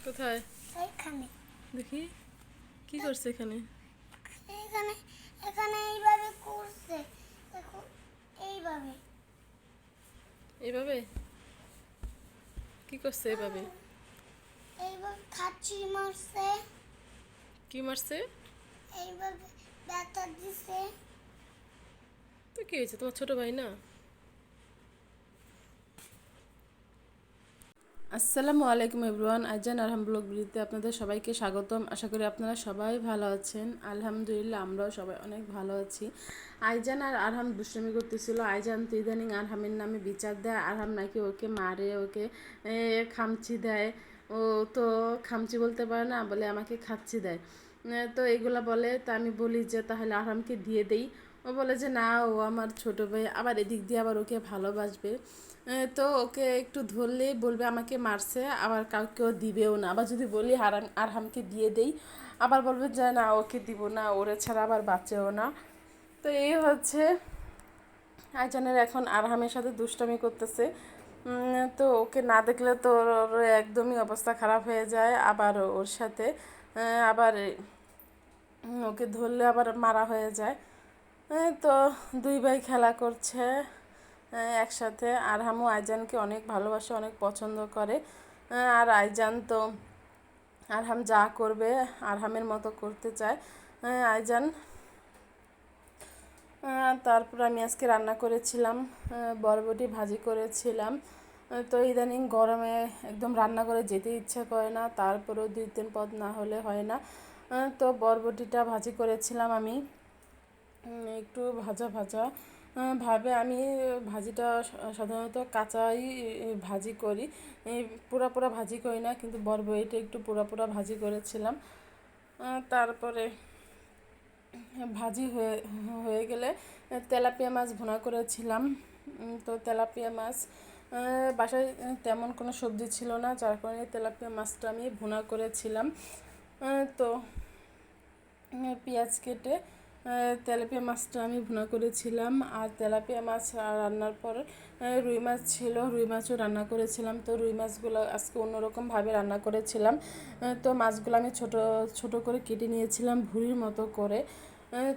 কোথায়? এখানে দেখি কি করছে এখানে। এখানে এখানে এইভাবে করছে। দেখো, এইভাবে এইভাবে কি করছে এভাবে? এইভাবে খাচ্ছি মারছে, কি মারছে? এইভাবে ব্যথা দিছে। তো কি হয়েছে, তোমার ছোট ভাই না? আসসালামু আলাইকুম এভরিওয়ান, আইজান আরহাম ব্লগ ভিডিওতে আপনাদের সবাইকে স্বাগতম। আশা করি আপনারা সবাই ভালো আছেন। আলহামদুলিল্লাহ আমরাও সবাই অনেক ভালো আছি। আইজান আর আরহাম দুষ্টুমি করতেছিল। আইজান তো ইদানিং আরহামের নামে বিচার দেয়, আরহাম নাকি ওকে মারে, ওকে খামচি দেয়। ও তো খামচি বলতে পারে না, বলে আমাকে খাচ্ছি দেয়। তো এগুলা বলে, তা আমি বলি যে তাহলে আরহামকে দিয়ে দেই। ও বলে যে না, ও আমার ছোট ভাই, আবার এদিক দিয়ে আবার ওকে ভালোবাসবে। তো ওকে একটু ধরলেই বলবে আমাকে মারছে, আবার কাউকেও দিবেও না। আবার যদি বলি আরহামকে দিয়ে দেই, আবার বলবে যে না ওকে দিব না, ওরে ছাড়া আবার বাঁচেও না। তো এই হচ্ছে আইজানের এখন আরহামের সাথে দুষ্টামি করতেছে। তো ওকে না দেখলে তো ওর একদমই অবস্থা খারাপ হয়ে যায়। আবার ওর সাথে আবার ওকে ধরলে আবার মারা হয়ে যায়। তো দুই ভাই খেলা করছে একসাথে। আরহামও আইজানকে অনেক ভালোবাসে, অনেক পছন্দ করে। আর আইজান তো আরহাম যা করবে আরহামের মতো করতে চায়। আইজান তারপর আমি আজকে রান্না করেছিলাম, বরবটি ভাজি করেছিলাম। তো ইদানিং গরমে একদম রান্না করে যেতে ইচ্ছা করে না, তারপরেও 2-3 পদ না হলে হয় না। তো বরবটিটা ভাজি করেছিলাম আমি, একটু ভাজা ভাজা ভাবে। আমি ভাজিটা সাধারণত কাঁচাই ভাজি করি, পুরা পুরা ভাজি করি না, কিন্তু বরবটিটা একটু পুরা পুরা ভাজি করেছিলাম। তারপরে ভাজি হয়ে হয়ে গেলে তেলাপিয়া মাছ ভুনা করেছিলাম। তো তেলাপিয়া মাছ বাসায় তেমন কোনো সবজি ছিল না, যার কারণে তেলাপিয়া মাছটা আমি ভুনা করেছিলাম। তো পেঁয়াজ কেটে তেলাপিয়া মাছটা আমি ভুনা করেছিলাম। আর তেলাপিয়া মাছ রান্নার পর রুই মাছ ছিল, রুই মাছও রান্না করেছিলাম। তো রুই মাছগুলো আজকে অন্যরকমভাবে রান্না করেছিলাম। তো মাছগুলো আমি ছোট ছোট করে কেটে নিয়েছিলাম ভুঁড়ির মতো করে।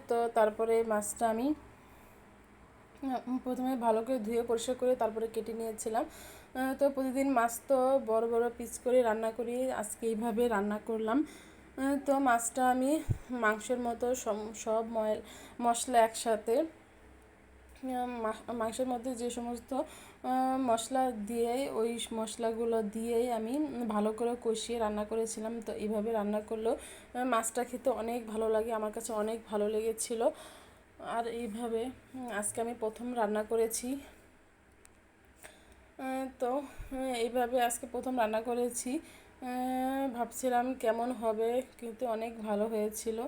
তো তারপরে মাছটা আমি প্রথমে ভালো করে ধুয়ে পরিষ্কার করে তারপরে কেটে নিয়েছিলাম। তো প্রতিদিন মাছ তো বড় বড় পিস করে রান্না করি, আজকে এইভাবে রান্না করলাম। তো মাছটা আমি মাংসের মতো সব মশলা একসাথে, মাংসের মধ্যে যে সমস্ত মশলা দিয়েই, ওই মশলাগুলো দিয়েই আমি ভালো করে কষিয়ে রান্না করেছিলাম। তো এইভাবে রান্না করলেও মাছটা খেতে অনেক ভালো লাগে, আমার কাছে অনেক ভালো লেগেছিলো। আর এইভাবে আজকে আমি প্রথম রান্না করেছি। তো এইভাবে আজকে প্রথম রান্না করেছি, ভাবছিলাম কেমন হবে, কিন্তু অনেক ভালো হয়েছিল।